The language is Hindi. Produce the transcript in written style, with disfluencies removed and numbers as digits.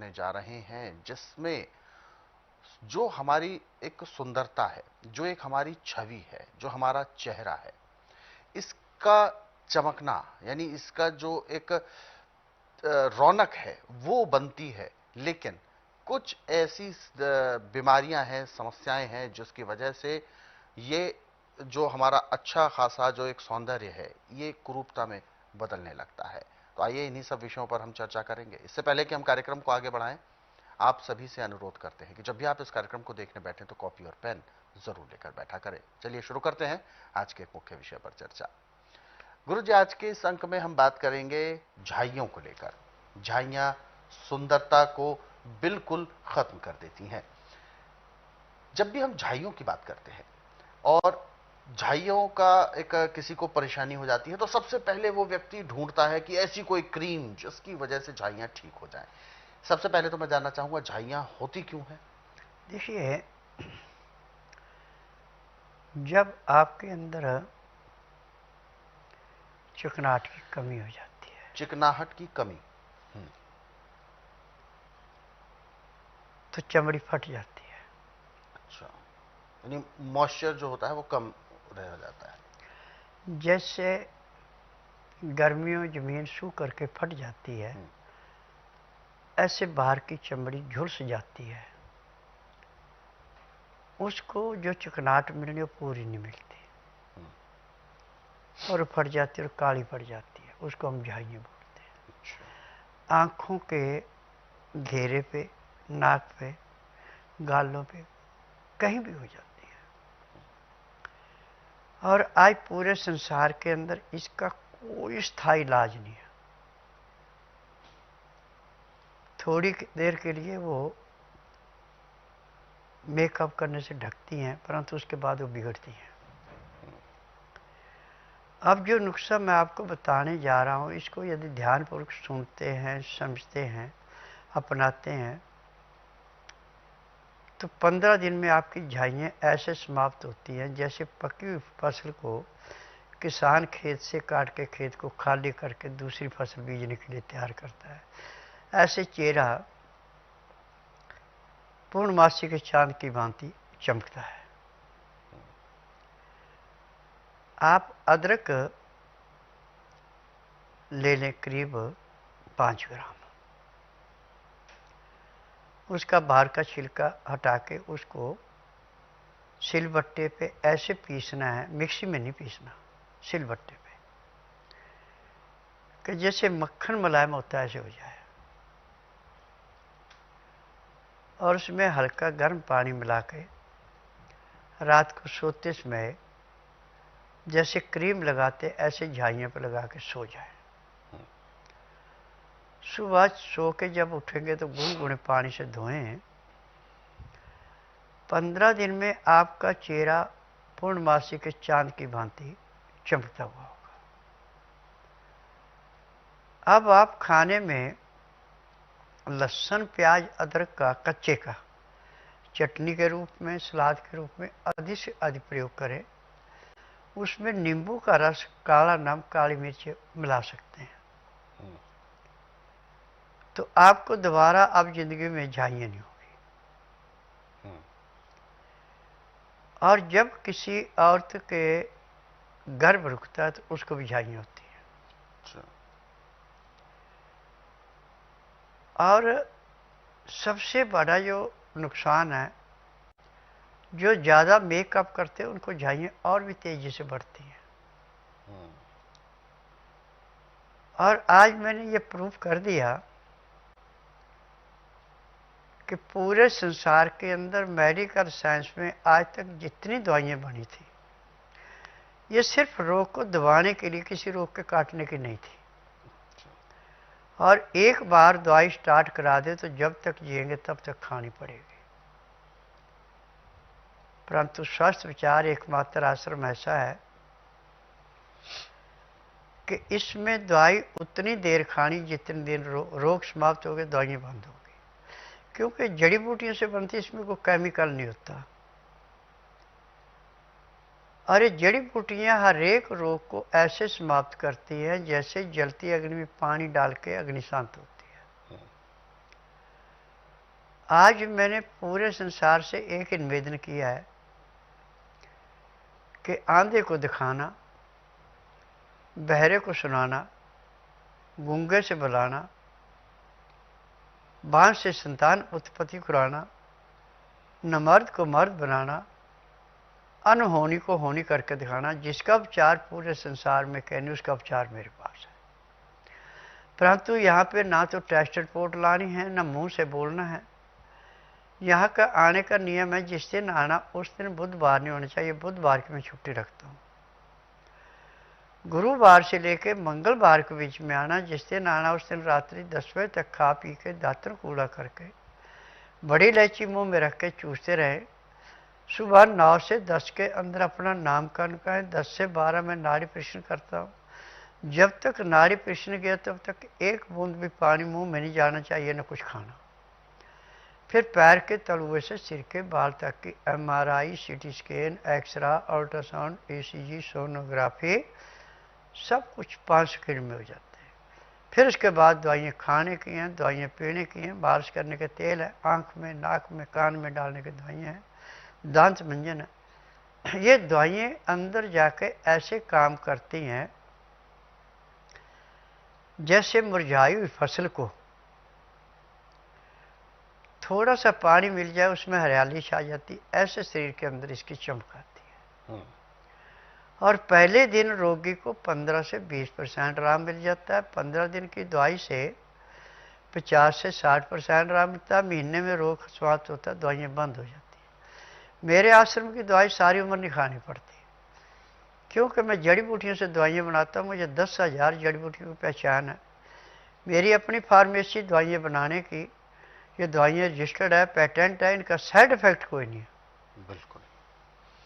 करने जा रहे हैं, जिसमें जो हमारी एक सुंदरता है, जो एक हमारी छवि है, जो हमारा चेहरा है, इसका चमकना, यानी इसका जो एक रौनक है वो बनती है। लेकिन कुछ ऐसी बीमारियां हैं, समस्याएं हैं, जिसकी वजह से ये जो हमारा अच्छा खासा जो एक सौंदर्य है, ये कुरूपता में बदलने लगता है। तो आइए इन्हीं सब विषयों पर हम चर्चा करेंगे। इससे पहले कि हम कार्यक्रम को आगे बढ़ाएं, आप सभी से अनुरोध करते हैं कि जब भी आप इस कार्यक्रम को देखने बैठे तो कॉपी और पेन जरूर लेकर बैठा करें। चलिए शुरू करते हैं आज के एक मुख्य विषय पर चर्चा। गुरु जी, आज के इस अंक में हम बात करेंगे झाइयों को लेकर। झाइयां सुंदरता को बिल्कुल खत्म कर देती हैं। जब भी हम झाइयों की बात करते हैं और झाइयों का एक किसी को परेशानी हो जाती है, तो सबसे पहले वो व्यक्ति ढूंढता है कि ऐसी कोई क्रीम जिसकी वजह से झाइयां ठीक हो जाएं। सबसे पहले तो मैं जानना चाहूंगा, झाइयां होती क्यों हैं? देखिए, जब आपके अंदर चिकनाहट की कमी हो जाती है, चिकनाहट की कमी, तो चमड़ी फट जाती है। अच्छा, यानी मॉइस्चर जो होता है वो कम रह जाता है। जैसे गर्मियों जमीन सूख करके फट जाती है, ऐसे बाहर की चमड़ी झुलस जाती है, उसको जो चिकनाहट मिलनी वो पूरी नहीं मिलती और फट जाती है और काली पड़ जाती है। उसको हम झाइयाँ बोलते हैं। अच्छा। आँखों के घेरे पे, नाक पे, गालों पे, कहीं भी हो जाती है। और आज पूरे संसार के अंदर इसका कोई स्थायी इलाज नहीं है। थोड़ी देर के लिए वो मेकअप करने से ढकती हैं, परंतु उसके बाद वो बिगड़ती हैं। अब जो नुस्खा मैं आपको बताने जा रहा हूँ, इसको यदि ध्यानपूर्वक सुनते हैं, समझते हैं, अपनाते हैं, तो 15 दिन में आपकी झाइयाँ ऐसे समाप्त होती हैं जैसे पकी हुई फसल को किसान खेत से काट के खेत को खाली करके दूसरी फसल बीजने के लिए तैयार करता है। ऐसे चेहरा पूर्णमासी के चांद की भांति चमकता है। आप अदरक ले लें करीब 5 ग्राम। उसका बाहर का छिलका हटा के उसको सिलबट्टे पे ऐसे पीसना है, मिक्सी में नहीं पीसना, सिलबट्टे पे, कि जैसे मक्खन मुलायम होता है ऐसे हो जाए। और उसमें हल्का गर्म पानी मिला के रात को सोते समय जैसे क्रीम लगाते ऐसे झाइयों पर लगा के सो जाए। सुबह सो के जब उठेंगे तो गुनगुने पानी से धोएं। 15 दिन में आपका चेहरा पूर्णमासी के चांद की भांति चमकता हुआ होगा। अब आप खाने में लहसुन, प्याज, अदरक का कच्चे का चटनी के रूप में, सलाद के रूप में अधिक से अधिक प्रयोग करें। उसमें नींबू का रस, काला नमक, काली मिर्च मिला सकते हैं। तो आपको दोबारा अब जिंदगी में झाइयाँ नहीं होगी। और जब किसी औरत के गर्भ रुकता है तो उसको भी झाइयाँ होती हैं। और सबसे बड़ा जो नुकसान है, जो ज़्यादा मेकअप करते हैं उनको झाइयाँ और भी तेज़ी से बढ़ती हैं। और आज मैंने ये प्रूफ कर दिया कि पूरे संसार के अंदर मेडिकल साइंस में आज तक जितनी दवाइयाँ बनी थी, ये सिर्फ रोग को दबाने के लिए, किसी रोग के काटने की नहीं थी। और एक बार दवाई स्टार्ट करा दे तो जब तक जिएंगे तब तक खानी पड़ेगी। परंतु स्वस्थ विचार एकमात्र आश्रम ऐसा है कि इसमें दवाई उतनी देर खानी जितनी देर रोग समाप्त हो गए दवाइयाँ बंद होगी। क्योंकि जड़ी बूटियों से बनती, इसमें कोई केमिकल नहीं होता। और ये जड़ी बूटियाँ हर एक रोग को ऐसे समाप्त करती हैं जैसे जलती अग्नि में पानी डाल के अग्नि शांत होती है। आज मैंने पूरे संसार से एक ही निवेदन किया है कि आंधे को दिखाना, बहरे को सुनाना, गूंगे से बुलाना, बांझ से संतान उत्पत्ति कराना, न मर्द को मर्द बनाना, अनहोनी को होनी करके दिखाना। जिसका उपचार पूरे संसार में कहने, उसका उपचार मेरे पास है। परंतु यहाँ पे ना तो टेस्ट रिपोर्ट लानी है, ना मुंह से बोलना है। यहाँ का आने का नियम है, जिस दिन आना उस दिन बुधवार नहीं होना चाहिए। बुधवार की मैं छुट्टी रखता हूँ। गुरुवार से लेके मंगलवार के बीच में आना। जिस दिन आना उस दिन रात्रि 10 बजे तक खा पी के दातन कूड़ा करके बड़ी इलायची मुंह में रख के चूसते रहे। सुबह 9 से 10 के अंदर अपना नामकरण करें। 10 से 12 में नाड़ी प्रश्न करता हूँ। जब तक नाड़ी प्रश्न गया तब तक एक बूंद भी पानी मुंह में नहीं जाना चाहिए, न कुछ खाना। फिर पैर के तलुए से सिर के बाल तक की MRI, CT scan, x ray, ultrasound, ECG, sonography, सब कुछ 5 सेकंड में हो जाते हैं। फिर उसके बाद दवाइयाँ खाने की हैं, दवाइयाँ पीने की हैं, मालिश करने के तेल है, आँख में, नाक में, कान में डालने की दवाइयाँ हैं, दांत मंजन है। ये दवाइयाँ अंदर जाके ऐसे काम करती हैं जैसे मुरझाई हुई फसल को थोड़ा सा पानी मिल जाए उसमें हरियाली छा जाती। ऐसे शरीर के अंदर इसकी चमक आती है। और पहले दिन रोगी को 15 से 20% आराम मिल जाता है। 15 दिन की दवाई से 50 से 60% आराम मिलता है। महीने में रोग स्वास्थ्य होता है, दवाइयाँ बंद हो जाती हैं। मेरे आश्रम की दवाई सारी उम्र नहीं खानी पड़ती, क्योंकि मैं जड़ी बूटियों से दवाइयाँ बनाता हूँ। मुझे 10,000 जड़ी बूटियों की पहचान है। मेरी अपनी फार्मेसी दवाइयाँ बनाने की। ये दवाइयाँ रजिस्टर्ड है, पेटेंट है, इनका साइड इफेक्ट कोई नहीं है। बिल्कुल।